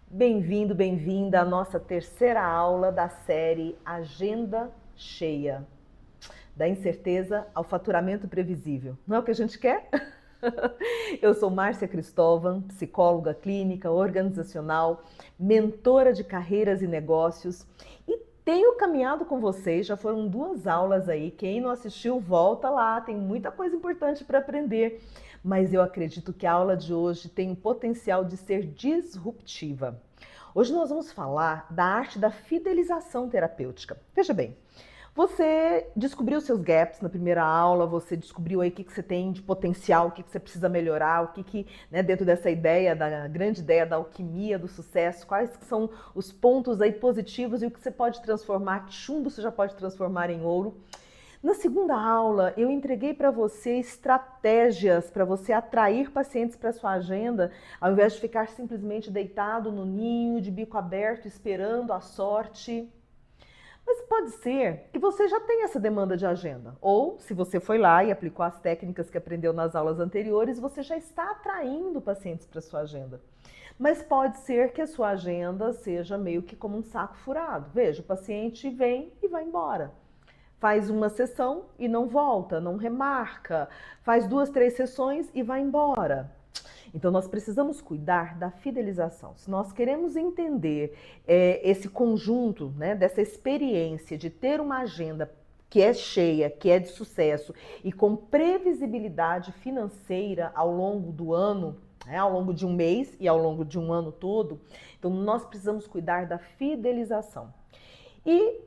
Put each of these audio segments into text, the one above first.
Bem-vindo, bem-vinda à nossa terceira aula da série Agenda Cheia. Da incerteza ao faturamento previsível. Não é o que a gente quer? Eu sou Márcia Cristóvão, psicóloga clínica, organizacional, mentora de carreiras e negócios e tenho caminhado com vocês, já foram 2 aulas aí. Quem não assistiu, volta lá, tem muita coisa importante para aprender. Mas eu acredito que a aula de hoje tem o potencial de ser disruptiva. Hoje nós vamos falar da arte da fidelização terapêutica. Veja bem, você descobriu seus gaps na primeira aula, você descobriu aí o que você tem de potencial, o que você precisa melhorar, o que né, dentro dessa ideia, da grande ideia da alquimia, do sucesso, quais são os pontos aí positivos e o que você pode transformar, que chumbo você já pode transformar em ouro. Na segunda aula, eu entreguei para você estratégias para você atrair pacientes para sua agenda, ao invés de ficar simplesmente deitado no ninho, de bico aberto, esperando a sorte. Mas pode ser que você já tenha essa demanda de agenda. Ou, se você foi lá e aplicou as técnicas que aprendeu nas aulas anteriores, você já está atraindo pacientes para sua agenda. Mas pode ser que a sua agenda seja meio que como um saco furado. Veja, o paciente vem e vai embora. Faz uma sessão e não volta, não remarca. Faz 2, 3 sessões e vai embora. Então, nós precisamos cuidar da fidelização. Se nós queremos entender esse conjunto, né, dessa experiência de ter uma agenda que é cheia, que é de sucesso e com previsibilidade financeira ao longo do ano, né, ao longo de um mês e ao longo de um ano todo, então nós precisamos cuidar da fidelização. E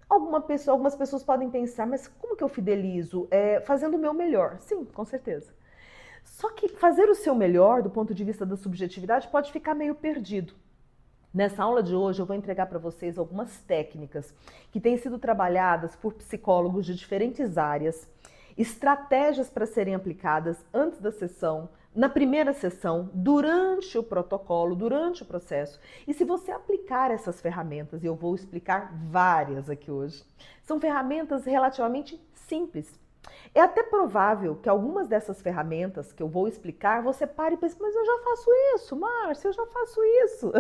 algumas pessoas podem pensar, mas como que eu fidelizo? Fazendo o meu melhor. Sim, com certeza. Só que fazer o seu melhor, do ponto de vista da subjetividade, pode ficar meio perdido. Nessa aula de hoje eu vou entregar para vocês algumas técnicas que têm sido trabalhadas por psicólogos de diferentes áreas, estratégias para serem aplicadas antes da sessão, na primeira sessão, durante o protocolo, durante o processo. E se você aplicar essas ferramentas, e eu vou explicar várias aqui hoje, são ferramentas relativamente simples. É até provável que algumas dessas ferramentas que eu vou explicar, você pare e pense, mas eu já faço isso, Márcia, eu já faço isso.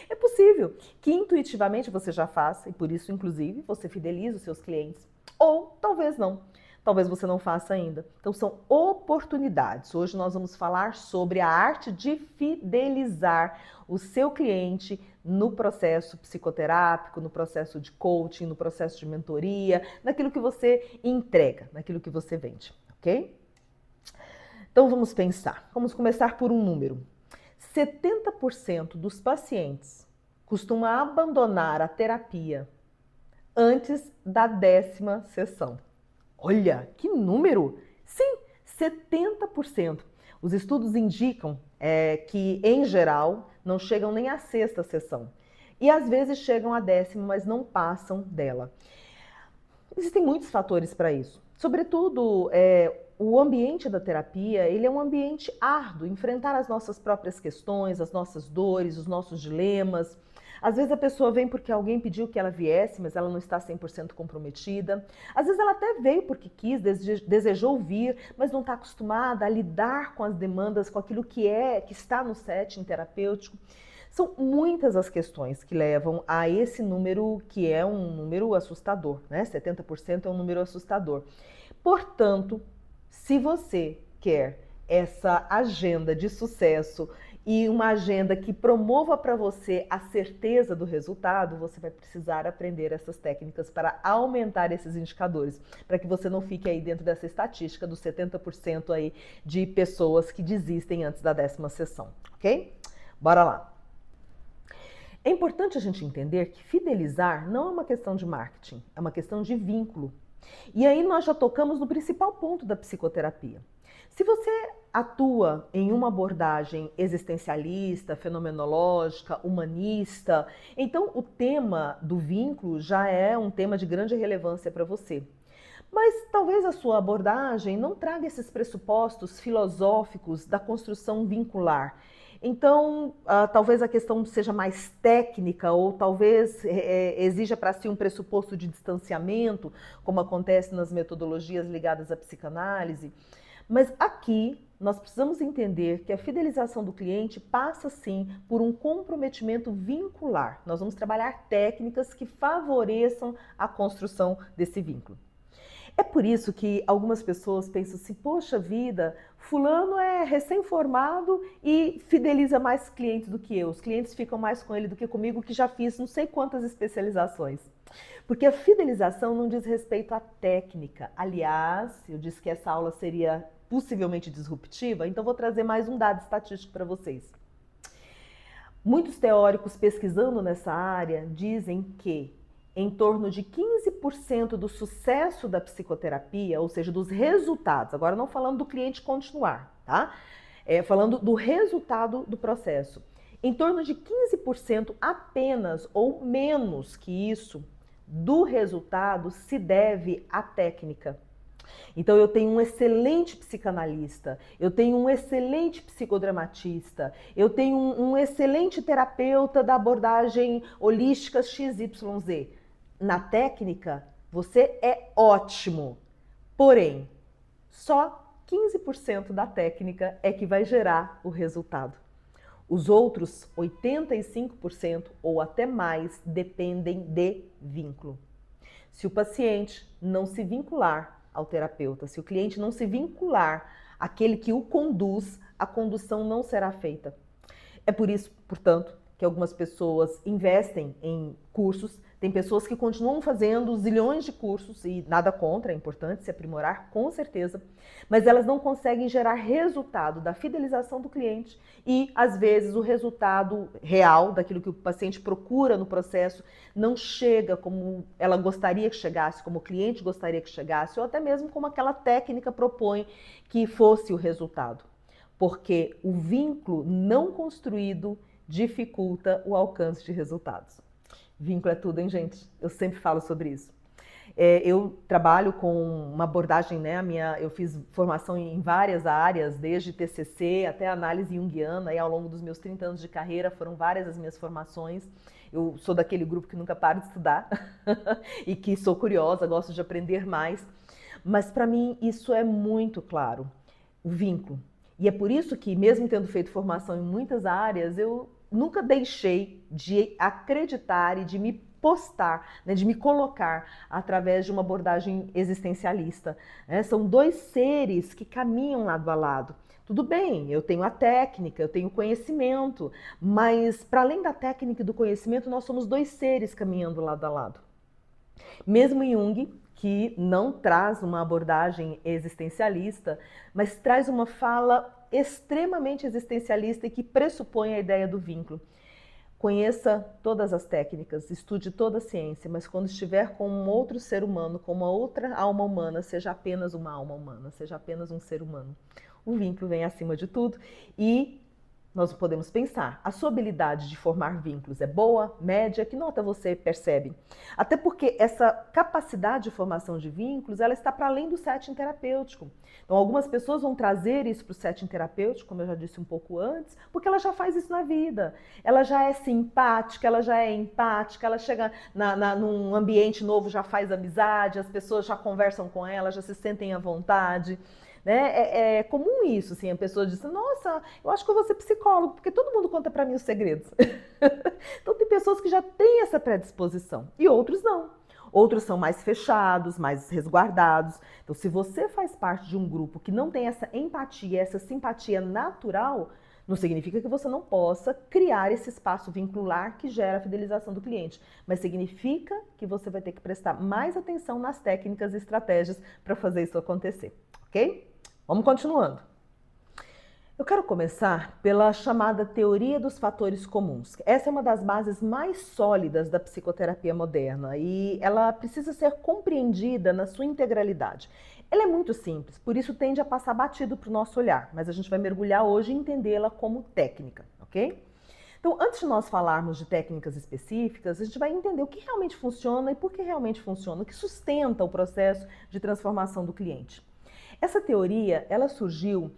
É possível que intuitivamente você já faça, e por isso, inclusive, você fideliza os seus clientes. Ou talvez não. Talvez você não faça ainda. Então, são oportunidades. Hoje nós vamos falar sobre a arte de fidelizar o seu cliente no processo psicoterápico, no processo de coaching, no processo de mentoria, naquilo que você entrega, naquilo que você vende, ok? Então vamos pensar. Vamos começar por um número. 70% dos pacientes costumam abandonar a terapia antes da 10ª sessão. Olha, que número! Sim, 70%. Os estudos indicam que, em geral, não chegam nem à 6ª sessão. E às vezes chegam à 10ª, mas não passam dela. Existem muitos fatores para isso. Sobretudo, o ambiente da terapia, ele é um ambiente árduo, enfrentar as nossas próprias questões, as nossas dores, os nossos dilemas. Às vezes a pessoa vem porque alguém pediu que ela viesse, mas ela não está 100% comprometida. Às vezes ela até veio porque quis, desejou vir, mas não está acostumada a lidar com as demandas, com aquilo que está no setting terapêutico. São muitas as questões que levam a esse número, que é um número assustador, né? 70% é um número assustador. Portanto, se você quer essa agenda de sucesso e uma agenda que promova para você a certeza do resultado, você vai precisar aprender essas técnicas para aumentar esses indicadores, para que você não fique aí dentro dessa estatística dos 70% aí de pessoas que desistem antes da 10ª sessão, ok? Bora lá! É importante a gente entender que fidelizar não é uma questão de marketing, é uma questão de vínculo. E aí nós já tocamos no principal ponto da psicoterapia. Se você atua em uma abordagem existencialista, fenomenológica, humanista, então o tema do vínculo já é um tema de grande relevância para você. Mas talvez a sua abordagem não traga esses pressupostos filosóficos da construção vincular. Então, talvez a questão seja mais técnica ou talvez exija para si um pressuposto de distanciamento, como acontece nas metodologias ligadas à psicanálise. Mas aqui nós precisamos entender que a fidelização do cliente passa sim por um comprometimento vincular. Nós vamos trabalhar técnicas que favoreçam a construção desse vínculo. É por isso que algumas pessoas pensam assim, poxa vida, fulano é recém-formado e fideliza mais clientes do que eu. Os clientes ficam mais com ele do que comigo, que já fiz não sei quantas especializações. Porque a fidelização não diz respeito à técnica. Aliás, eu disse que essa aula seria possivelmente disruptiva, então vou trazer mais um dado estatístico para vocês. Muitos teóricos pesquisando nessa área dizem que em torno de 15% do sucesso da psicoterapia, ou seja, dos resultados, agora não falando do cliente continuar, tá? Falando do resultado do processo. Em torno de 15% apenas ou menos que isso do resultado se deve à técnica. Então eu tenho um excelente psicanalista, eu tenho um excelente psicodramatista, eu tenho um excelente terapeuta da abordagem holística XYZ. Na técnica, você é ótimo, porém, só 15% da técnica é que vai gerar o resultado. Os outros 85% ou até mais dependem de vínculo. Se o paciente não se vincular ao terapeuta, se o cliente não se vincular àquele que o conduz, a condução não será feita. É por isso, portanto, que algumas pessoas investem em cursos, tem pessoas que continuam fazendo zilhões de cursos e nada contra, é importante se aprimorar, com certeza, mas elas não conseguem gerar resultado da fidelização do cliente e, às vezes, o resultado real daquilo que o paciente procura no processo não chega como ela gostaria que chegasse, como o cliente gostaria que chegasse, ou até mesmo como aquela técnica propõe que fosse o resultado. Porque o vínculo não construído dificulta o alcance de resultados. Vínculo é tudo, hein, gente? Eu sempre falo sobre isso. Eu trabalho com uma abordagem, né? Eu fiz formação em várias áreas, desde TCC até análise junguiana, e ao longo dos meus 30 anos de carreira foram várias as minhas formações. Eu sou daquele grupo que nunca para de estudar e que sou curiosa, gosto de aprender mais. Mas para mim isso é muito claro, o vínculo. E é por isso que, mesmo tendo feito formação em muitas áreas, eu nunca deixei de acreditar e de me postar, né, de me colocar através de uma abordagem existencialista. São dois seres que caminham lado a lado. Tudo bem, eu tenho a técnica, eu tenho o conhecimento, mas para além da técnica e do conhecimento, nós somos dois seres caminhando lado a lado. Mesmo Jung, que não traz uma abordagem existencialista, mas traz uma fala extremamente existencialista e que pressupõe a ideia do vínculo. Conheça todas as técnicas, estude toda a ciência, mas quando estiver com um outro ser humano, com uma outra alma humana, seja apenas uma alma humana, seja apenas um ser humano. O vínculo vem acima de tudo e nós podemos pensar, a sua habilidade de formar vínculos é boa, média? Que nota você percebe? Até porque essa capacidade de formação de vínculos, ela está para além do setting terapêutico. Então, algumas pessoas vão trazer isso para o setting terapêutico, como eu já disse um pouco antes, porque ela já faz isso na vida. Ela já é simpática, ela já é empática, ela chega num ambiente novo, já faz amizade, as pessoas já conversam com ela, já se sentem à vontade. Né? É comum isso, assim, a pessoa diz, nossa, eu acho que eu vou ser psicólogo, porque todo mundo conta para mim os segredos. Então tem pessoas que já têm essa predisposição e outros não. Outros são mais fechados, mais resguardados. Então se você faz parte de um grupo que não tem essa empatia, essa simpatia natural, não significa que você não possa criar esse espaço vincular que gera a fidelização do cliente, mas significa que você vai ter que prestar mais atenção nas técnicas e estratégias para fazer isso acontecer, ok? Vamos continuando. Eu quero começar pela chamada teoria dos fatores comuns. Essa é uma das bases mais sólidas da psicoterapia moderna e ela precisa ser compreendida na sua integralidade. Ela é muito simples, por isso tende a passar batido para o nosso olhar, mas a gente vai mergulhar hoje e entendê-la como técnica, ok? Então, antes de nós falarmos de técnicas específicas, a gente vai entender o que realmente funciona e por que realmente funciona, o que sustenta o processo de transformação do cliente. Essa teoria, ela surgiu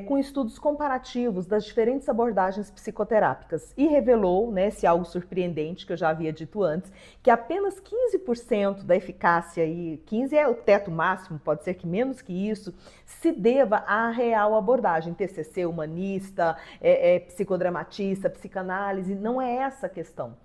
com estudos comparativos das diferentes abordagens psicoterápicas e revelou, né, esse algo surpreendente que eu já havia dito antes, que apenas 15% da eficácia, e 15 é o teto máximo, pode ser que menos que isso, se deva à real abordagem, TCC, humanista, psicodramatista, psicanálise, não é essa a questão.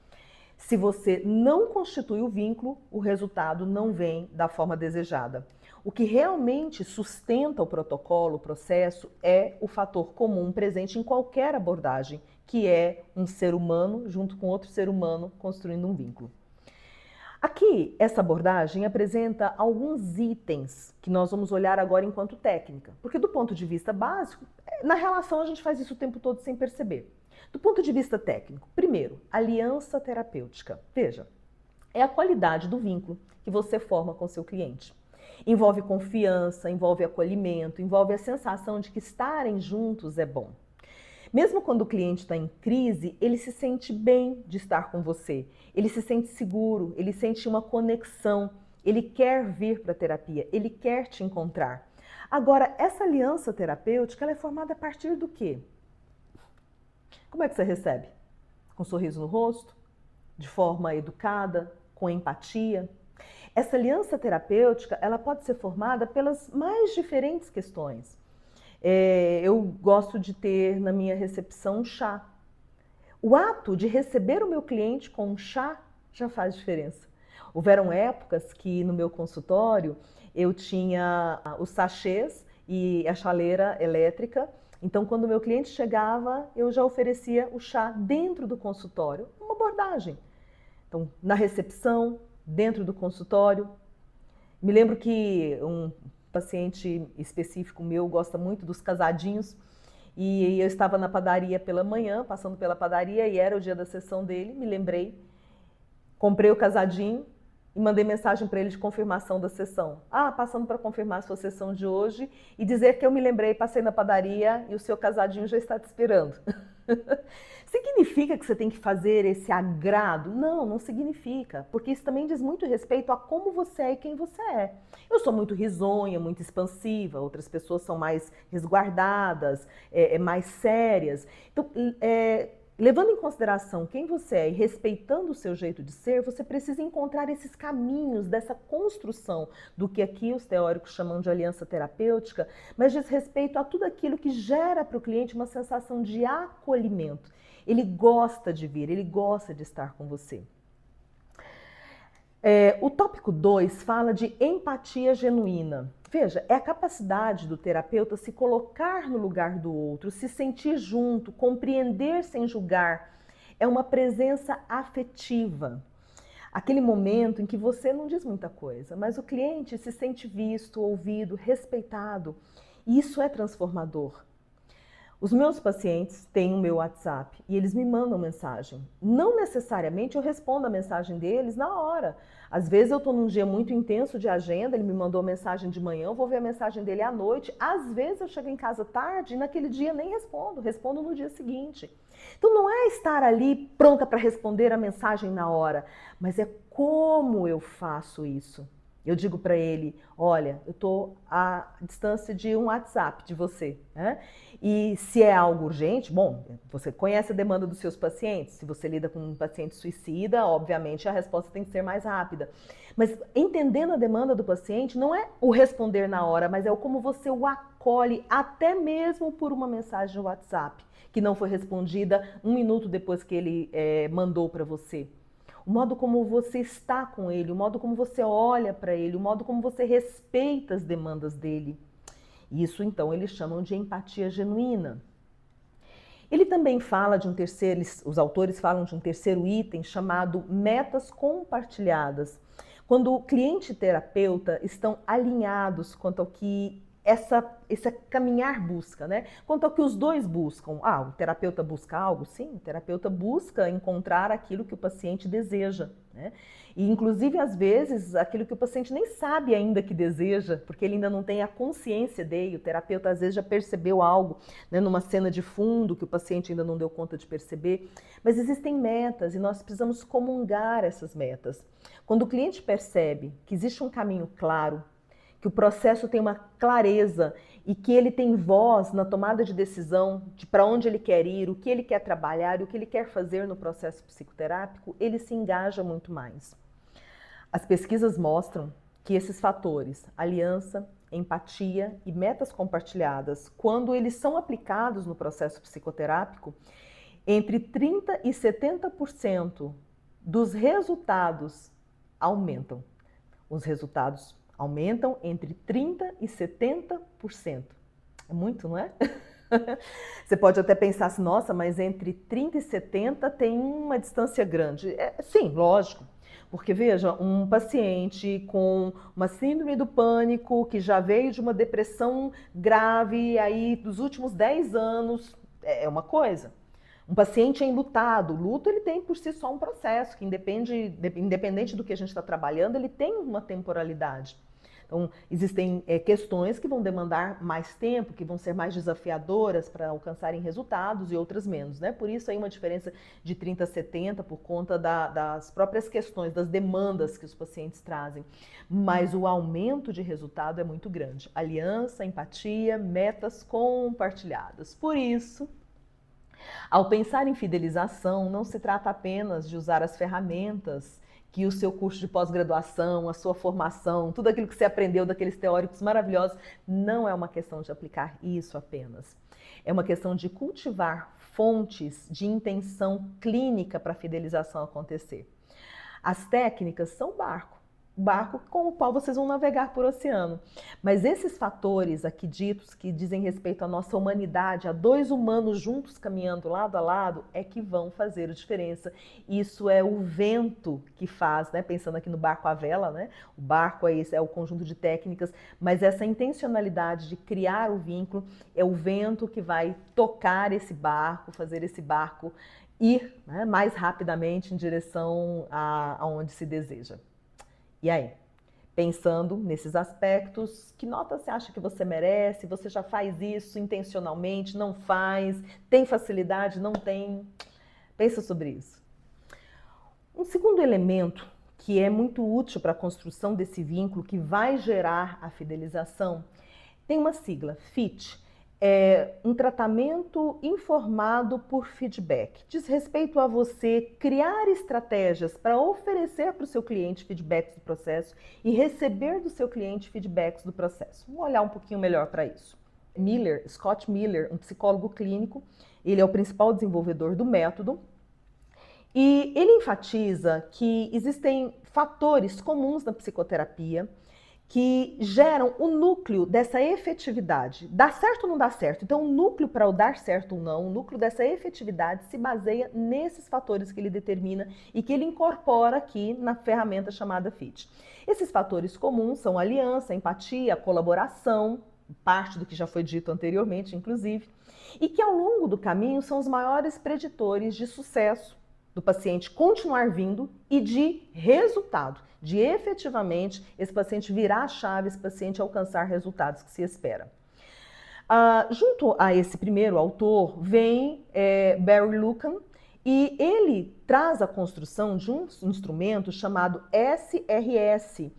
Se você não constitui o vínculo, o resultado não vem da forma desejada. O que realmente sustenta o protocolo, o processo, é o fator comum presente em qualquer abordagem, que é um ser humano junto com outro ser humano construindo um vínculo. Aqui, essa abordagem apresenta alguns itens que nós vamos olhar agora enquanto técnica, porque do ponto de vista básico, na relação a gente faz isso o tempo todo sem perceber. Do ponto de vista técnico, primeiro, aliança terapêutica. Veja, é a qualidade do vínculo que você forma com seu cliente. Envolve confiança, envolve acolhimento, envolve a sensação de que estarem juntos é bom. Mesmo quando o cliente está em crise, ele se sente bem de estar com você, ele se sente seguro, ele sente uma conexão, ele quer vir para a terapia, ele quer te encontrar. Agora, essa aliança terapêutica, ela é formada a partir do quê? Como é que você recebe? Com um sorriso no rosto? De forma educada? Com empatia? Essa aliança terapêutica, ela pode ser formada pelas mais diferentes questões. Eu gosto de ter na minha recepção um chá. O ato de receber o meu cliente com um chá já faz diferença. Houveram épocas que no meu consultório eu tinha os sachês e a chaleira elétrica. Então, quando o meu cliente chegava, eu já oferecia o chá dentro do consultório, uma abordagem. Então, na recepção, dentro do consultório. Me lembro que um paciente específico meu gosta muito dos casadinhos e eu estava na padaria pela manhã, passando pela padaria e era o dia da sessão dele, me lembrei, comprei o casadinho e mandei mensagem para ele de confirmação da sessão. Passando para confirmar a sua sessão de hoje e dizer que eu me lembrei, passei na padaria e o seu casadinho já está te esperando. Significa que você tem que fazer esse agrado? Não, não significa, porque isso também diz muito respeito a como você é e quem você é. Eu sou muito risonha, muito expansiva, outras pessoas são mais resguardadas, mais sérias. Então, levando em consideração quem você é e respeitando o seu jeito de ser, você precisa encontrar esses caminhos dessa construção do que aqui os teóricos chamam de aliança terapêutica, mas diz respeito a tudo aquilo que gera para o cliente uma sensação de acolhimento. Ele gosta de vir, ele gosta de estar com você. O tópico 2 fala de empatia genuína. Veja, é a capacidade do terapeuta se colocar no lugar do outro, se sentir junto, compreender sem julgar. É uma presença afetiva. Aquele momento em que você não diz muita coisa, mas o cliente se sente visto, ouvido, respeitado. E isso é transformador. Os meus pacientes têm o meu WhatsApp e eles me mandam mensagem. Não necessariamente eu respondo a mensagem deles na hora. Às vezes eu estou num dia muito intenso de agenda, ele me mandou mensagem de manhã, eu vou ver a mensagem dele à noite. Às vezes eu chego em casa tarde e naquele dia nem respondo no dia seguinte. Então não é estar ali pronta para responder a mensagem na hora, mas é como eu faço isso. Eu digo para ele, olha, eu estou à distância de um WhatsApp de você, né? E se é algo urgente, bom, você conhece a demanda dos seus pacientes. Se você lida com um paciente suicida, obviamente a resposta tem que ser mais rápida. Mas entendendo a demanda do paciente, não é o responder na hora, mas é o como você o acolhe, até mesmo por uma mensagem no WhatsApp, que não foi respondida 1 minuto depois que ele mandou para você. O modo como você está com ele, o modo como você olha para ele, o modo como você respeita as demandas dele. Isso, então, eles chamam de empatia genuína. Ele também fala de um terceiro, os autores falam de um terceiro item chamado metas compartilhadas. Quando o cliente e terapeuta estão alinhados quanto ao que esse caminhar busca, né? Quanto ao que os dois buscam. O terapeuta busca algo? Sim, o terapeuta busca encontrar aquilo que o paciente deseja, né? E, inclusive, às vezes, aquilo que o paciente nem sabe ainda que deseja, porque ele ainda não tem a consciência dele. O terapeuta, às vezes, já percebeu algo, né, numa cena de fundo que o paciente ainda não deu conta de perceber. Mas existem metas e nós precisamos comungar essas metas. Quando o cliente percebe que existe um caminho claro, que o processo tem uma clareza e que ele tem voz na tomada de decisão de para onde ele quer ir, o que ele quer trabalhar e o que ele quer fazer no processo psicoterápico, ele se engaja muito mais. As pesquisas mostram que esses fatores, aliança, empatia e metas compartilhadas, quando eles são aplicados no processo psicoterápico, entre 30% e 70% dos resultados aumentam. Os resultados aumentam entre 30% e 70%. É muito, não é? Você pode até pensar assim, nossa, mas entre 30 e 70 tem uma distância grande. Sim, lógico. Porque, veja, um paciente com uma síndrome do pânico, que já veio de uma depressão grave, aí dos últimos 10 anos, é uma coisa. Um paciente enlutado, o luto ele tem por si só um processo, que independente do que a gente está trabalhando, ele tem uma temporalidade. Então, existem questões que vão demandar mais tempo, que vão ser mais desafiadoras para alcançarem resultados e outras menos, né? Por isso aí uma diferença de 30 a 70 por conta das próprias questões, das demandas que os pacientes trazem. Mas o aumento de resultado é muito grande. Aliança, empatia, metas compartilhadas. Por isso, ao pensar em fidelização, não se trata apenas de usar as ferramentas que o seu curso de pós-graduação, a sua formação, tudo aquilo que você aprendeu daqueles teóricos maravilhosos, não é uma questão de aplicar isso apenas. É uma questão de cultivar fontes de intenção clínica para a fidelização acontecer. As técnicas são barco com o qual vocês vão navegar por oceano. Mas esses fatores aqui ditos, que dizem respeito à nossa humanidade, a dois humanos juntos caminhando lado a lado, é que vão fazer a diferença. Isso é o vento que faz, né? Pensando aqui no barco à vela, né? O barco é o conjunto de técnicas, mas essa intencionalidade de criar o vínculo é o vento que vai tocar esse barco, fazer esse barco ir, né, mais rapidamente em direção aonde se deseja. E aí, pensando nesses aspectos, que nota você acha que você merece? Você já faz isso intencionalmente? Não faz? Tem facilidade? Não tem? Pensa sobre isso. Um segundo elemento que é muito útil para a construção desse vínculo que vai gerar a fidelização tem uma sigla, FIT. É um tratamento informado por feedback. Diz respeito a você criar estratégias para oferecer para o seu cliente feedbacks do processo e receber do seu cliente feedbacks do processo. Vamos olhar um pouquinho melhor para isso. Scott Miller, um psicólogo clínico, ele é o principal desenvolvedor do método e ele enfatiza que existem fatores comuns na psicoterapia que geram o núcleo dessa efetividade. Dá certo ou não dá certo? Então, o núcleo para o dar certo ou não, o núcleo dessa efetividade se baseia nesses fatores que ele determina e que ele incorpora aqui na ferramenta chamada FIT. Esses fatores comuns são aliança, empatia, colaboração, parte do que já foi dito anteriormente, inclusive, e que ao longo do caminho são os maiores preditores de sucesso do paciente continuar vindo e de resultado, de efetivamente esse paciente virar a chave, esse paciente alcançar resultados que se espera. Junto a esse primeiro autor vem Barry Lucan e ele traz a construção de um instrumento chamado SRS.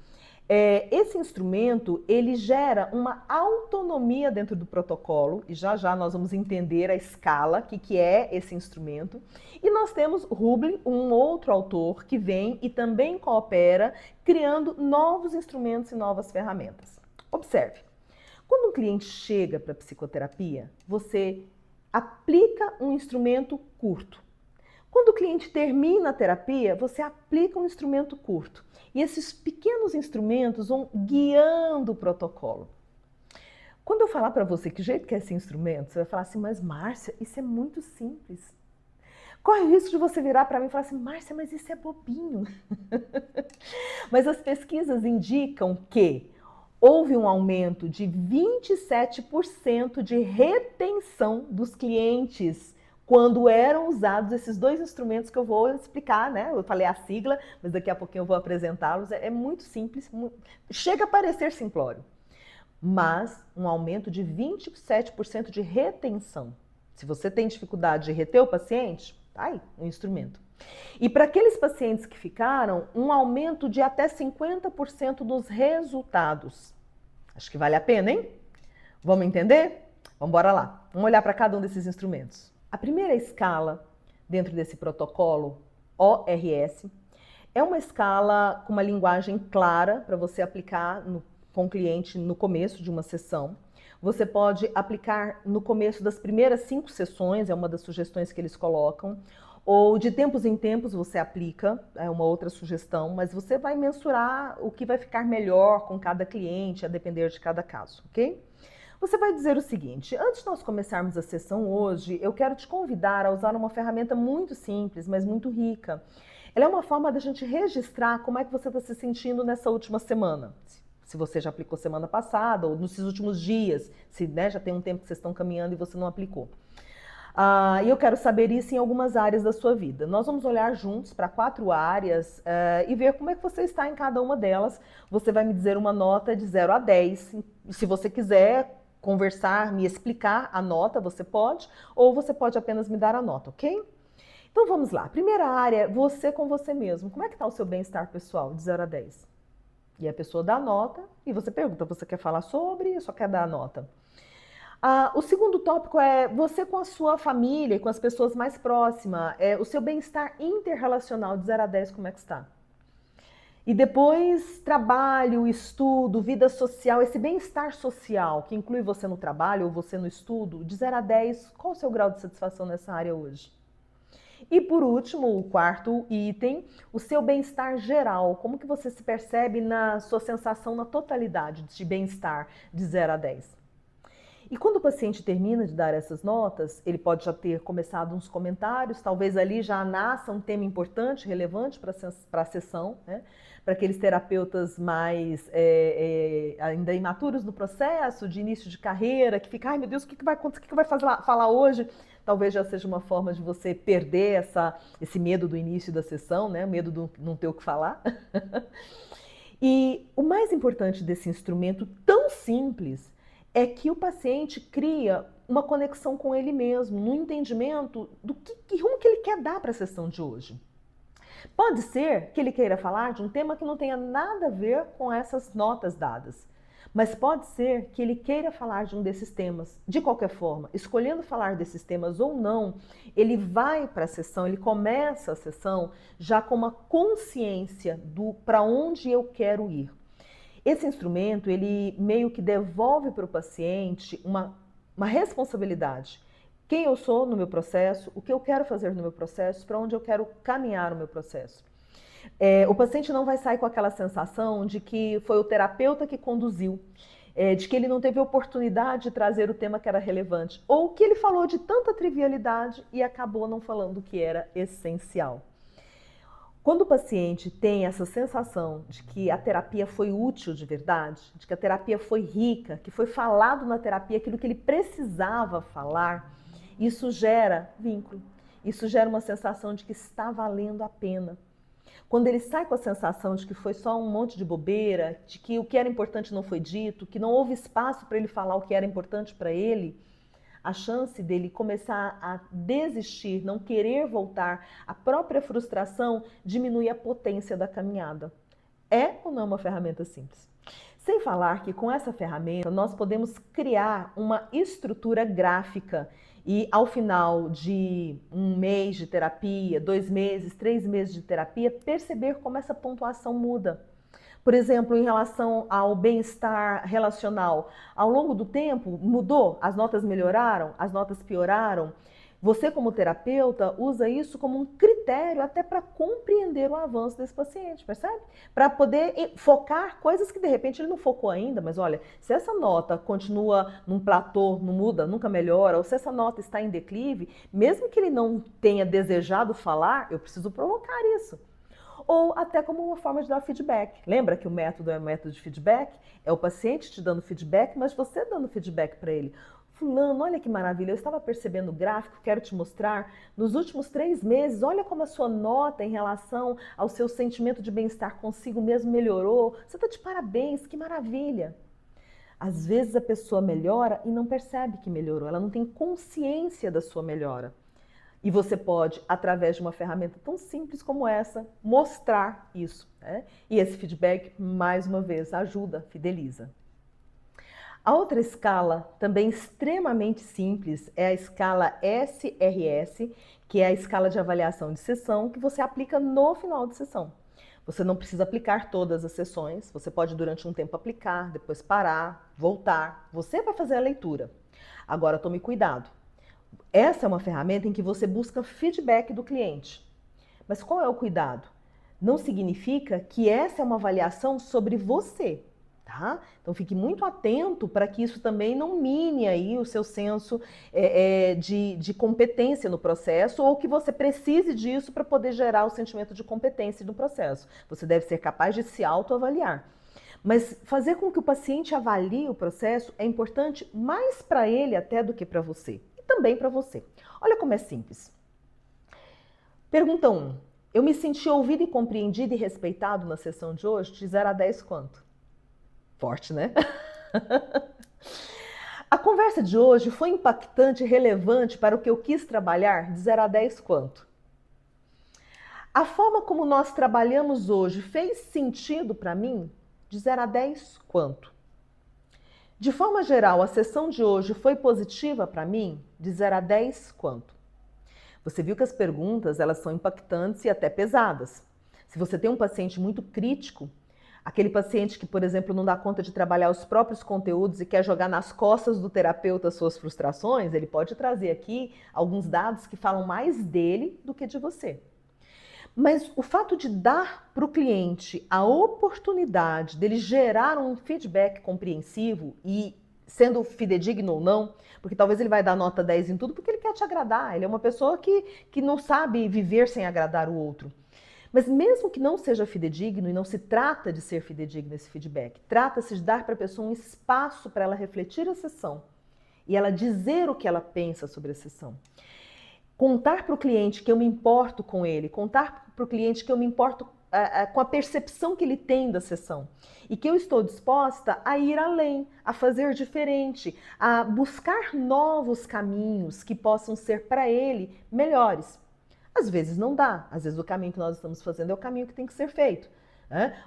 Esse instrumento, ele gera uma autonomia dentro do protocolo, e já já nós vamos entender a escala, que é esse instrumento. E nós temos Rublin, um outro autor, que vem e também coopera, criando novos instrumentos e novas ferramentas. Observe, quando um cliente chega para a psicoterapia, você aplica um instrumento curto. Quando o cliente termina a terapia, você aplica um instrumento curto. E esses pequenos instrumentos vão guiando o protocolo. Quando eu falar para você que jeito que é esse instrumento, você vai falar assim, mas Márcia, isso é muito simples. Corre o risco de você virar para mim e falar assim, Márcia, mas isso é bobinho. Mas as pesquisas indicam que houve um aumento de 27% de retenção dos clientes quando eram usados esses dois instrumentos que eu vou explicar, né? Eu falei a sigla, mas daqui a pouquinho eu vou apresentá-los. É muito simples, chega a parecer simplório, mas um aumento de 27% de retenção. Se você tem dificuldade de reter o paciente, tá aí um instrumento. E para aqueles pacientes que ficaram, um aumento de até 50% dos resultados. Acho que vale a pena, hein? Vamos entender? Vamos embora lá. Vamos olhar para cada um desses instrumentos. A primeira escala dentro desse protocolo ORS é uma escala com uma linguagem clara para você aplicar com o cliente no começo de uma sessão. Você pode aplicar no começo das primeiras 5 sessões, é uma das sugestões que eles colocam, ou de tempos em tempos você aplica, é uma outra sugestão, mas você vai mensurar o que vai ficar melhor com cada cliente, a depender de cada caso, ok? Você vai dizer o seguinte: antes de nós começarmos a sessão hoje, eu quero te convidar a usar uma ferramenta muito simples, mas muito rica. Ela é uma forma da gente registrar como é que você está se sentindo nessa última semana. Se você já aplicou semana passada ou nesses últimos dias, se já tem um tempo que vocês estão caminhando e você não aplicou. E eu quero saber isso em algumas áreas da sua vida. Nós vamos olhar juntos para 4 áreas e ver como é que você está em cada uma delas. Você vai me dizer uma nota de 0 a 10. Se você quiser conversar, me explicar a nota, você pode, ou você pode apenas me dar a nota, ok? Então vamos lá. Primeira área, você com você mesmo. Como é que está o seu bem-estar pessoal, de 0 a 10? E a pessoa dá a nota e você pergunta, você quer falar sobre ou só quer dar a nota? O segundo tópico é você com a sua família e com as pessoas mais próximas, o seu bem-estar interrelacional de 0 a 10, como é que está? E depois, trabalho, estudo, vida social, esse bem-estar social, que inclui você no trabalho ou você no estudo, de 0 a 10, qual o seu grau de satisfação nessa área hoje? E por último, o quarto item, o seu bem-estar geral, como que você se percebe na sua sensação na totalidade de bem-estar de 0 a 10? E quando o paciente termina de dar essas notas, ele pode já ter começado uns comentários, talvez ali já nasça um tema importante, relevante para a sessão, né? Para aqueles terapeutas mais ainda imaturos no processo, de início de carreira, que fica, ai meu Deus, o que vai acontecer, o que vai falar hoje? Talvez já seja uma forma de você perder esse medo do início da sessão, né? O medo de não ter o que falar. E o mais importante desse instrumento tão simples é que o paciente cria uma conexão com ele mesmo, no entendimento do que rumo que ele quer dar para a sessão de hoje. Pode ser que ele queira falar de um tema que não tenha nada a ver com essas notas dadas, mas pode ser que ele queira falar de um desses temas. De qualquer forma, escolhendo falar desses temas ou não, ele vai para a sessão, ele começa a sessão já com uma consciência do para onde eu quero ir. Esse instrumento, ele meio que devolve para o paciente uma responsabilidade. Quem eu sou no meu processo, o que eu quero fazer no meu processo, para onde eu quero caminhar o meu processo. O paciente não vai sair com aquela sensação de que foi o terapeuta que conduziu, de que ele não teve oportunidade de trazer o tema que era relevante, ou que ele falou de tanta trivialidade e acabou não falando o que era essencial. Quando o paciente tem essa sensação de que a terapia foi útil de verdade, de que a terapia foi rica, que foi falado na terapia aquilo que ele precisava falar, isso gera vínculo, isso gera uma sensação de que está valendo a pena. Quando ele sai com a sensação de que foi só um monte de bobeira, de que o que era importante não foi dito, que não houve espaço para ele falar o que era importante para ele, a chance dele começar a desistir, não querer voltar, a própria frustração diminui a potência da caminhada. É ou não é uma ferramenta simples? Sem falar que com essa ferramenta nós podemos criar uma estrutura gráfica e ao final de 1 mês de terapia, 2 meses, 3 meses de terapia, perceber como essa pontuação muda. Por exemplo, em relação ao bem-estar relacional, ao longo do tempo mudou? As notas melhoraram? As notas pioraram? Você, como terapeuta, usa isso como um critério até para compreender o avanço desse paciente, percebe? Para poder focar coisas que de repente ele não focou ainda, mas olha, se essa nota continua num platô, não muda, nunca melhora, ou se essa nota está em declive, mesmo que ele não tenha desejado falar, eu preciso provocar isso. Ou até como uma forma de dar feedback. Lembra que o método é o método de feedback? É o paciente te dando feedback, mas você dando feedback para ele. Fulano, olha que maravilha, eu estava percebendo o gráfico, quero te mostrar. Nos últimos 3 meses, olha como a sua nota em relação ao seu sentimento de bem-estar consigo mesmo melhorou. Você está de parabéns, que maravilha. Às vezes a pessoa melhora e não percebe que melhorou, ela não tem consciência da sua melhora. E você pode, através de uma ferramenta tão simples como essa, mostrar isso, né? E esse feedback, mais uma vez, ajuda, fideliza. A outra escala, também extremamente simples, é a escala SRS, que é a escala de avaliação de sessão que você aplica no final de sessão. Você não precisa aplicar todas as sessões, você pode durante um tempo aplicar, depois parar, voltar. Você vai fazer a leitura. Agora tome cuidado. Essa é uma ferramenta em que você busca feedback do cliente. Mas qual é o cuidado? Não significa que essa é uma avaliação sobre você. Tá? Então fique muito atento para que isso também não mine aí o seu senso de competência no processo ou que você precise disso para poder gerar o sentimento de competência no processo. Você deve ser capaz de se autoavaliar. Mas fazer com que o paciente avalie o processo é importante mais para ele até do que para você. E também para você. Olha como é simples. Pergunta 1. Eu me senti ouvido e compreendido e respeitado na sessão de hoje? De 0 a 10 quanto? Forte, né? A conversa de hoje foi impactante e relevante para o que eu quis trabalhar? De 0 a 10 quanto? A forma como nós trabalhamos hoje fez sentido para mim? De 0 a 10 quanto? De forma geral, a sessão de hoje foi positiva para mim? De 0 a 10 quanto? Você viu que as perguntas, elas são impactantes e até pesadas. Se você tem um paciente muito crítico, aquele paciente que, por exemplo, não dá conta de trabalhar os próprios conteúdos e quer jogar nas costas do terapeuta suas frustrações, ele pode trazer aqui alguns dados que falam mais dele do que de você. Mas o fato de dar para o cliente a oportunidade dele gerar um feedback compreensivo e sendo fidedigno ou não, porque talvez ele vai dar nota 10 em tudo porque ele quer te agradar, ele é uma pessoa que não sabe viver sem agradar o outro. Mas mesmo que não seja fidedigno, e não se trata de ser fidedigno esse feedback, trata-se de dar para a pessoa um espaço para ela refletir a sessão e ela dizer o que ela pensa sobre a sessão. Contar para o cliente que eu me importo com ele, contar para o cliente que eu me importo com a percepção que ele tem da sessão e que eu estou disposta a ir além, a fazer diferente, a buscar novos caminhos que possam ser para ele melhores. Às vezes não dá, às vezes o caminho que nós estamos fazendo é o caminho que tem que ser feito.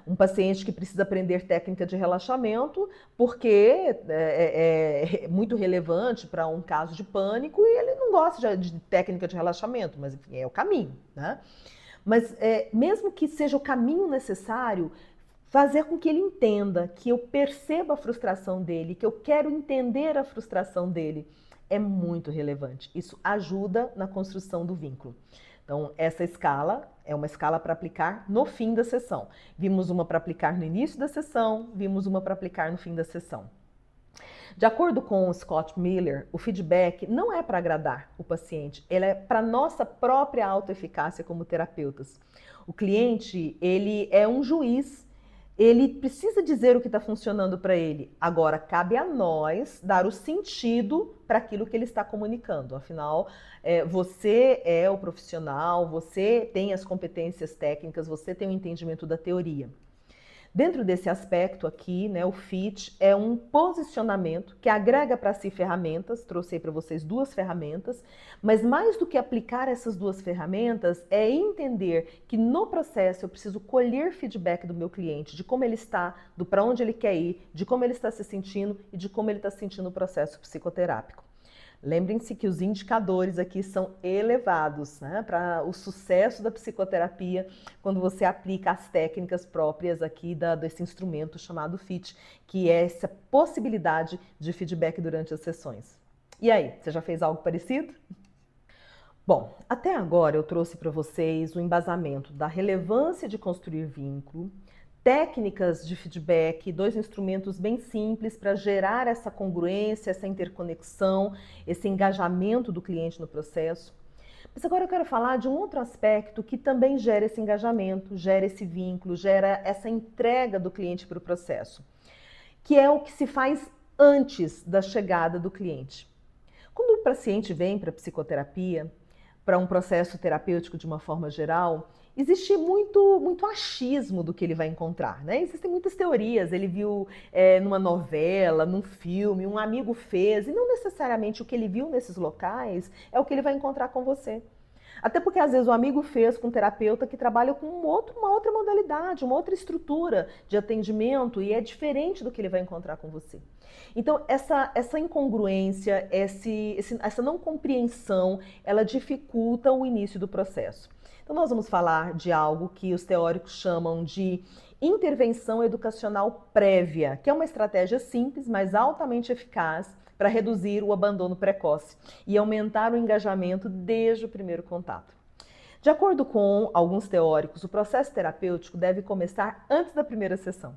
Um paciente que precisa aprender técnica de relaxamento porque é muito relevante para um caso de pânico e ele não gosta de técnica de relaxamento, mas enfim, é o caminho. Né? Mas mesmo que seja o caminho necessário, fazer com que ele entenda, que eu perceba a frustração dele, que eu quero entender a frustração dele, é muito relevante. Isso ajuda na construção do vínculo. Então, essa escala é uma escala para aplicar no fim da sessão. Vimos uma para aplicar no início da sessão, vimos uma para aplicar no fim da sessão. De acordo com o Scott Miller, o feedback não é para agradar o paciente, ele é para nossa própria autoeficácia como terapeutas. O cliente, ele é um juiz, ele precisa dizer o que está funcionando para ele. Agora, cabe a nós dar o sentido para aquilo que ele está comunicando. Afinal, você é o profissional, você tem as competências técnicas, você tem o entendimento da teoria. Dentro desse aspecto aqui, né, o FIT é um posicionamento que agrega para si ferramentas, trouxe aí para vocês 2 ferramentas, mas mais do que aplicar essas 2 ferramentas é entender que no processo eu preciso colher feedback do meu cliente, de como ele está, do para onde ele quer ir, de como ele está se sentindo e de como ele está sentindo o processo psicoterápico. Lembrem-se que os indicadores aqui são elevados, né, para o sucesso da psicoterapia quando você aplica as técnicas próprias aqui desse instrumento chamado FIT, que é essa possibilidade de feedback durante as sessões. E aí, você já fez algo parecido? Bom, até agora eu trouxe para vocês o embasamento da relevância de construir vínculo, técnicas de feedback, 2 instrumentos bem simples para gerar essa congruência, essa interconexão, esse engajamento do cliente no processo. Mas agora eu quero falar de um outro aspecto que também gera esse engajamento, gera esse vínculo, gera essa entrega do cliente para o processo, que é o que se faz antes da chegada do cliente. Quando o paciente vem para a psicoterapia, para um processo terapêutico de uma forma geral, existe muito achismo do que ele vai encontrar, né? Existem muitas teorias, ele viu numa novela, num filme, um amigo fez, e não necessariamente o que ele viu nesses locais é o que ele vai encontrar com você. Até porque às vezes o amigo fez com um terapeuta que trabalha com uma outra modalidade, uma outra estrutura de atendimento e é diferente do que ele vai encontrar com você. Então, essa incongruência, essa não compreensão, ela dificulta o início do processo. Então, nós vamos falar de algo que os teóricos chamam de intervenção educacional prévia, que é uma estratégia simples, mas altamente eficaz para reduzir o abandono precoce e aumentar o engajamento desde o primeiro contato. De acordo com alguns teóricos, o processo terapêutico deve começar antes da primeira sessão.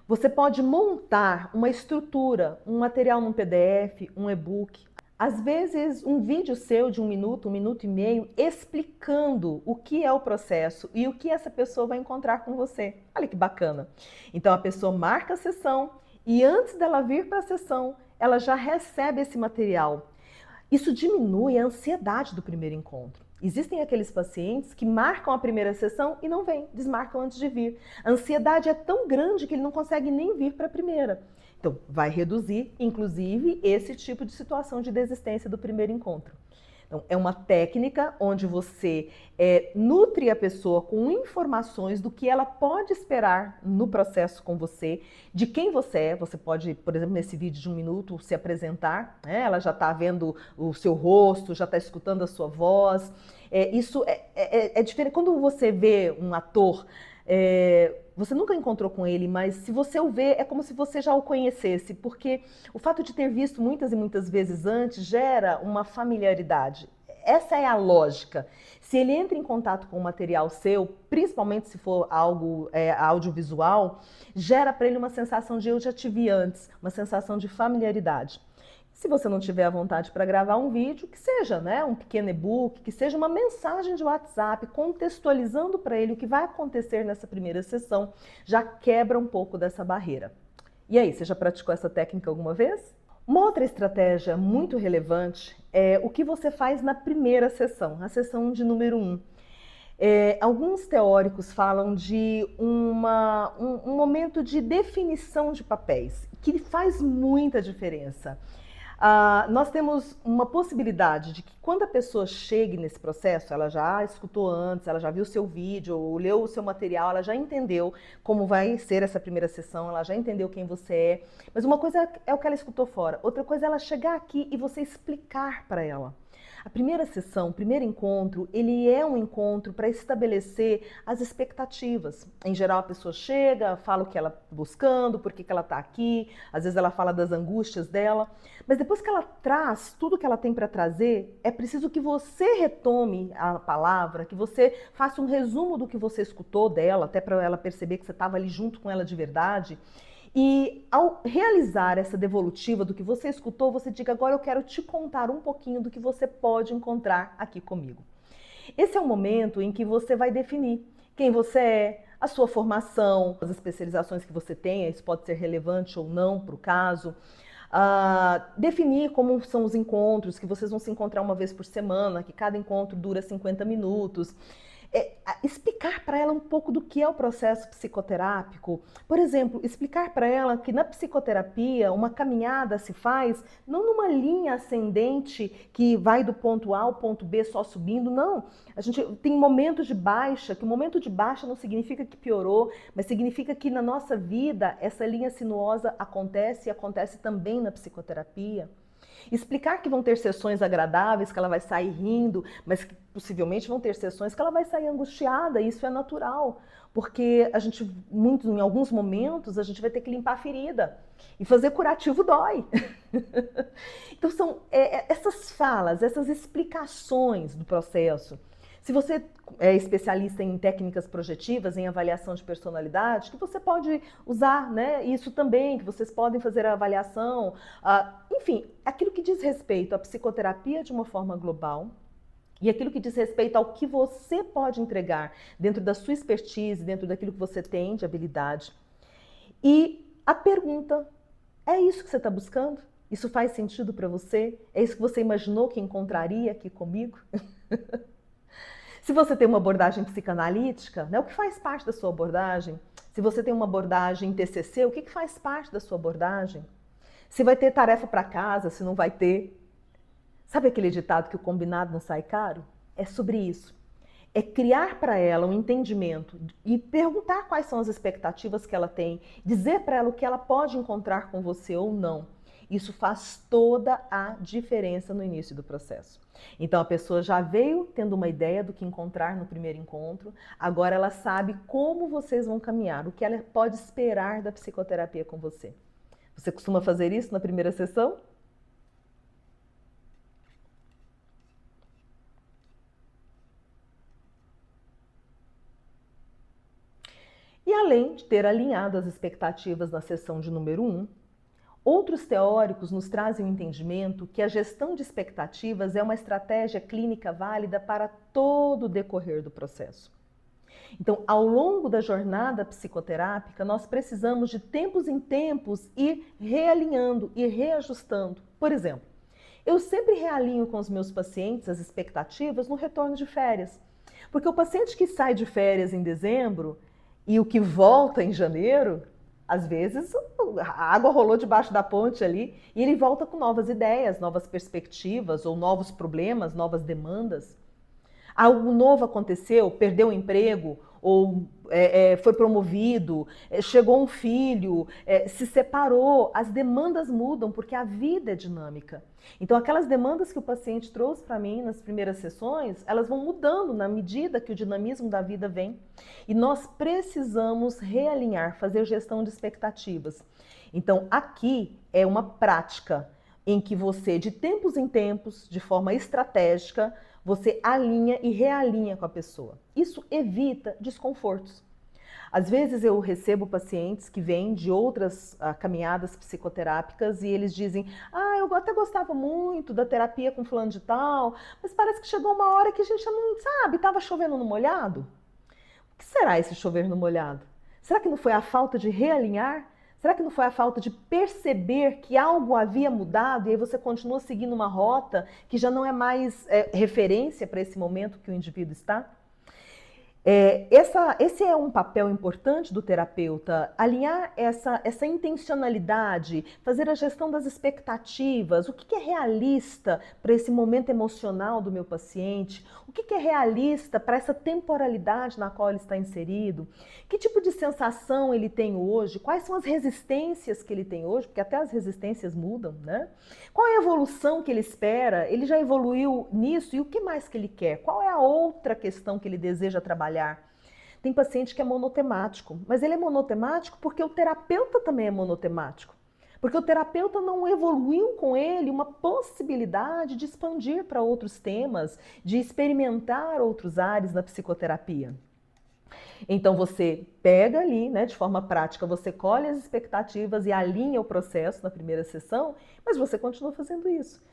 Você pode montar uma estrutura, um material num PDF, um e-book, às vezes um vídeo seu de 1 minuto e meio, explicando o que é o processo e o que essa pessoa vai encontrar com você. Olha que bacana. Então a pessoa marca a sessão e antes dela vir para a sessão, ela já recebe esse material. Isso diminui a ansiedade do primeiro encontro. Existem aqueles pacientes que marcam a primeira sessão e não vêm, desmarcam antes de vir. A ansiedade é tão grande que ele não consegue nem vir para a primeira. Então, vai reduzir, inclusive, esse tipo de situação de desistência do primeiro encontro. Então, é uma técnica onde você nutre a pessoa com informações do que ela pode esperar no processo com você, de quem você é. Você pode, por exemplo, nesse vídeo de 1 minuto, se apresentar, né? Ela já está vendo o seu rosto, já está escutando a sua voz. Isso é diferente. Quando você vê um ator, você nunca encontrou com ele, mas se você o vê, é como se você já o conhecesse, porque o fato de ter visto muitas e muitas vezes antes gera uma familiaridade. Essa é a lógica. Se ele entra em contato com o material seu, principalmente se for algo audiovisual, gera para ele uma sensação de eu já te vi antes, uma sensação de familiaridade. Se você não tiver a vontade para gravar um vídeo, que seja, né, um pequeno e-book, que seja uma mensagem de WhatsApp, contextualizando para ele o que vai acontecer nessa primeira sessão, já quebra um pouco dessa barreira. E aí, você já praticou essa técnica alguma vez? Uma outra estratégia muito relevante é o que você faz na primeira sessão, a sessão de número 1. Alguns teóricos falam de um momento de definição de papéis, que faz muita diferença. Nós temos uma possibilidade de que quando a pessoa chegue nesse processo, ela já escutou antes, ela já viu o seu vídeo, ou leu o seu material, ela já entendeu como vai ser essa primeira sessão, ela já entendeu quem você é. Mas uma coisa é o que ela escutou fora, outra coisa é ela chegar aqui e você explicar para ela. A primeira sessão, o primeiro encontro, ele é um encontro para estabelecer as expectativas. Em geral, a pessoa chega, fala o que ela está buscando, por que ela está aqui, às vezes ela fala das angústias dela, mas depois que ela traz tudo que ela tem para trazer, é preciso que você retome a palavra, que você faça um resumo do que você escutou dela, até para ela perceber que você estava ali junto com ela de verdade. E ao realizar essa devolutiva do que você escutou, você diga, agora eu quero te contar um pouquinho do que você pode encontrar aqui comigo. Esse é o momento em que você vai definir quem você é, a sua formação, as especializações que você tenha, isso pode ser relevante ou não para o caso. Definir como são os encontros, que vocês vão se encontrar uma vez por semana, que cada encontro dura 50 minutos. Explicar para ela um pouco do que é o processo psicoterápico. Por exemplo, explicar para ela que na psicoterapia uma caminhada se faz não numa linha ascendente que vai do ponto A ao ponto B só subindo, não. A gente tem momentos de baixa, que o momento de baixa não significa que piorou, mas significa que na nossa vida essa linha sinuosa acontece e acontece também na psicoterapia. Explicar que vão ter sessões agradáveis, que ela vai sair rindo, mas que possivelmente vão ter sessões que ela vai sair angustiada, e isso é natural, porque a gente, em alguns momentos, a gente vai ter que limpar a ferida, e fazer curativo dói. Então são essas falas, essas explicações do processo. Se você é especialista em técnicas projetivas, em avaliação de personalidade, que você pode usar, né, isso também, que vocês podem fazer a avaliação. Enfim, aquilo que diz respeito à psicoterapia de uma forma global e aquilo que diz respeito ao que você pode entregar dentro da sua expertise, dentro daquilo que você tem de habilidade. E a pergunta, é isso que você está buscando? Isso faz sentido para você? É isso que você imaginou que encontraria aqui comigo? Se você tem uma abordagem psicanalítica, né, o que faz parte da sua abordagem? Se você tem uma abordagem TCC, o que faz parte da sua abordagem? Se vai ter tarefa para casa, se não vai ter. Sabe aquele ditado que o combinado não sai caro? é sobre isso. É criar para ela um entendimento e perguntar quais são as expectativas que ela tem, dizer para ela o que ela pode encontrar com você ou não. Isso faz toda a diferença no início do processo. Então a pessoa já veio tendo uma ideia do que encontrar no primeiro encontro, agora ela sabe como vocês vão caminhar, o que ela pode esperar da psicoterapia com você. Você costuma fazer isso na primeira sessão? E além de ter alinhado as expectativas na sessão de número 1, outros teóricos nos trazem o entendimento que a gestão de expectativas é uma estratégia clínica válida para todo o decorrer do processo. Então, ao longo da jornada psicoterápica, nós precisamos de tempos em tempos ir realinhando e reajustando. Por exemplo, eu sempre realinho com os meus pacientes as expectativas no retorno de férias. Porque o paciente que sai de férias em dezembro e o que volta em janeiro, às vezes a água rolou debaixo da ponte ali e ele volta com novas ideias, novas perspectivas ou novos problemas, novas demandas. Algo novo aconteceu, perdeu o emprego ou foi promovido, chegou um filho, se separou, as demandas mudam porque a vida é dinâmica. Então aquelas demandas que o paciente trouxe para mim nas primeiras sessões, elas vão mudando na medida que o dinamismo da vida vem. E nós precisamos realinhar, fazer gestão de expectativas. Então aqui é uma prática em que você, de tempos em tempos, de forma estratégica, você alinha e realinha com a pessoa. Isso evita desconfortos. Às vezes eu recebo pacientes que vêm de outras caminhadas psicoterápicas e eles dizem: eu até gostava muito da terapia com fulano de tal, mas parece que chegou uma hora que a gente já não sabe, estava chovendo no molhado. O que será esse chover no molhado? Será que não foi a falta de realinhar? Será que não foi a falta de perceber que algo havia mudado e aí você continua seguindo uma rota que já não é mais referência para esse momento que o indivíduo está? Esse é um papel importante do terapeuta, alinhar essa intencionalidade, fazer a gestão das expectativas, o que é realista para esse momento emocional do meu paciente, o que é realista para essa temporalidade na qual ele está inserido, que tipo de sensação ele tem hoje, quais são as resistências que ele tem hoje, porque até as resistências mudam, né? Qual é a evolução que ele espera? Ele já evoluiu nisso e o que mais que ele quer? Qual é a outra questão que ele deseja trabalhar? Tem paciente que é monotemático, mas ele é monotemático porque o terapeuta também é monotemático. Porque o terapeuta não evoluiu com ele uma possibilidade de expandir para outros temas, de experimentar outros ares na psicoterapia. Então você pega ali, né, de forma prática, você colhe as expectativas e alinha o processo na primeira sessão, mas você continua fazendo isso.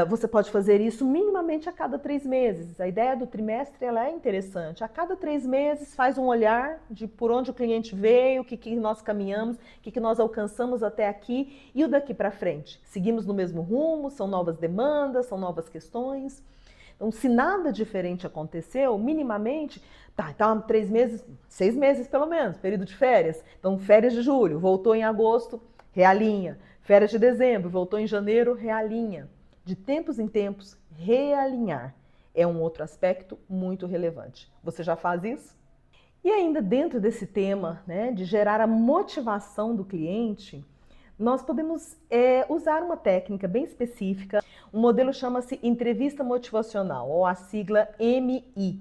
Você pode fazer isso minimamente a cada 3 meses. A ideia do trimestre ela é interessante. A cada 3 meses faz um olhar de por onde o cliente veio, o que nós caminhamos, o que nós alcançamos até aqui e o daqui para frente. Seguimos no mesmo rumo, são novas demandas, são novas questões. Então, se nada diferente aconteceu, minimamente, então 3 meses, 6 meses pelo menos, período de férias. Então, férias de julho, voltou em agosto, realinha. Férias de dezembro, voltou em janeiro, realinha. De tempos em tempos, realinhar é um outro aspecto muito relevante. Você já faz isso? E ainda dentro desse tema, né, de gerar a motivação do cliente, nós podemos usar uma técnica bem específica. O modelo chama-se entrevista motivacional, ou a sigla MI.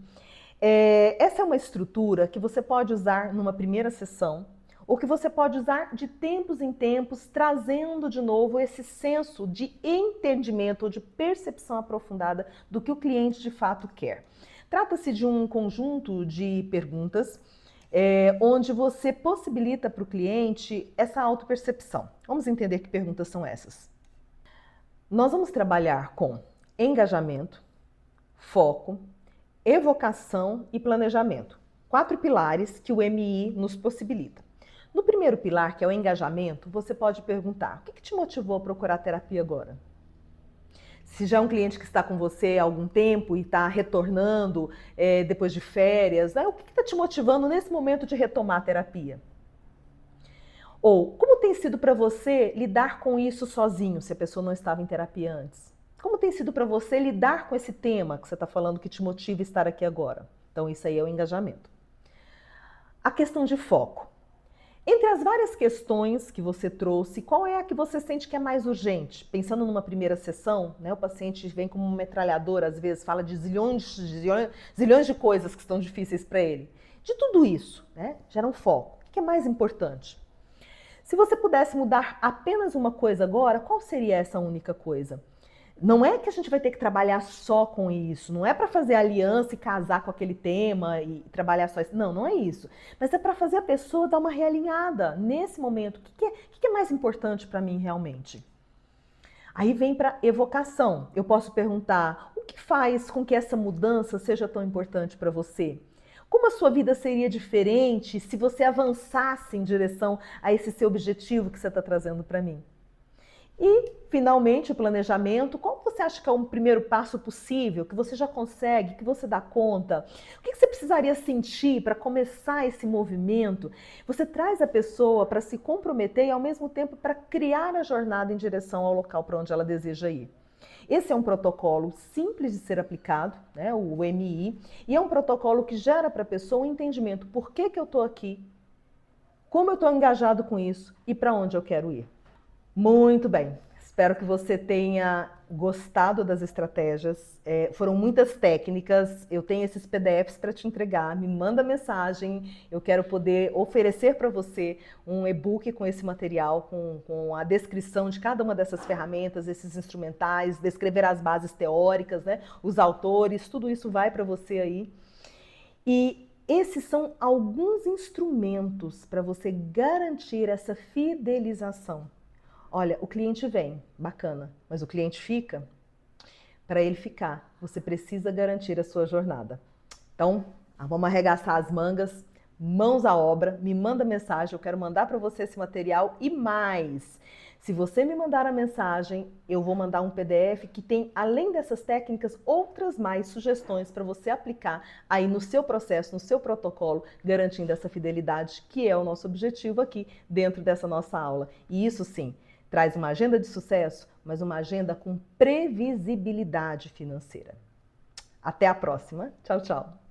Essa é uma estrutura que você pode usar numa primeira sessão, ou que você pode usar de tempos em tempos, trazendo de novo esse senso de entendimento ou de percepção aprofundada do que o cliente de fato quer. Trata-se de um conjunto de perguntas onde você possibilita para o cliente essa autopercepção. Vamos entender que perguntas são essas. Nós vamos trabalhar com engajamento, foco, evocação e planejamento. 4 pilares que o MI nos possibilita. No primeiro pilar, que é o engajamento, você pode perguntar: o que te motivou a procurar terapia agora? Se já é um cliente que está com você há algum tempo e está retornando depois de férias, o que está te motivando nesse momento de retomar a terapia? Ou como tem sido para você lidar com isso sozinho, se a pessoa não estava em terapia antes? Como tem sido para você lidar com esse tema que você está falando que te motiva a estar aqui agora? Então, isso aí é o engajamento. A questão de foco. Entre as várias questões que você trouxe, qual é a que você sente que é mais urgente? Pensando numa primeira sessão, né, o paciente vem como uma metralhadora, às vezes fala de zilhões de coisas que estão difíceis para ele. De tudo isso, né, gera um foco. O que é mais importante? Se você pudesse mudar apenas uma coisa agora, qual seria essa única coisa? Não é que a gente vai ter que trabalhar só com isso, não é para fazer aliança e casar com aquele tema e trabalhar só isso. Não, não é isso. Mas é para fazer a pessoa dar uma realinhada nesse momento. O que é mais importante para mim realmente? Aí vem para evocação. Eu posso perguntar: o que faz com que essa mudança seja tão importante para você? Como a sua vida seria diferente se você avançasse em direção a esse seu objetivo que você está trazendo para mim? E, finalmente, o planejamento. Qual você acha que é um primeiro passo possível, que você já consegue, que você dá conta? O que você precisaria sentir para começar esse movimento? Você traz a pessoa para se comprometer e, ao mesmo tempo, para criar a jornada em direção ao local para onde ela deseja ir. Esse é um protocolo simples de ser aplicado, né, o MI, e é um protocolo que gera para a pessoa um entendimento por que eu estou aqui, como eu estou engajado com isso e para onde eu quero ir. Muito bem, espero que você tenha gostado das estratégias. Foram muitas técnicas, eu tenho esses PDFs para te entregar, me manda mensagem, eu quero poder oferecer para você um e-book com esse material, com a descrição de cada uma dessas ferramentas, esses instrumentais, descrever as bases teóricas, né, os autores, tudo isso vai para você aí. E esses são alguns instrumentos para você garantir essa fidelização. Olha, o cliente vem, bacana, mas o cliente fica? Para ele ficar, você precisa garantir a sua jornada. Então, vamos arregaçar as mangas, mãos à obra, me manda mensagem, eu quero mandar para você esse material e mais. Se você me mandar a mensagem, eu vou mandar um PDF que tem, além dessas técnicas, outras mais sugestões para você aplicar aí no seu processo, no seu protocolo, garantindo essa fidelidade, que é o nosso objetivo aqui dentro dessa nossa aula. E isso sim, traz uma agenda de sucesso, mas uma agenda com previsibilidade financeira. Até a próxima. Tchau, tchau.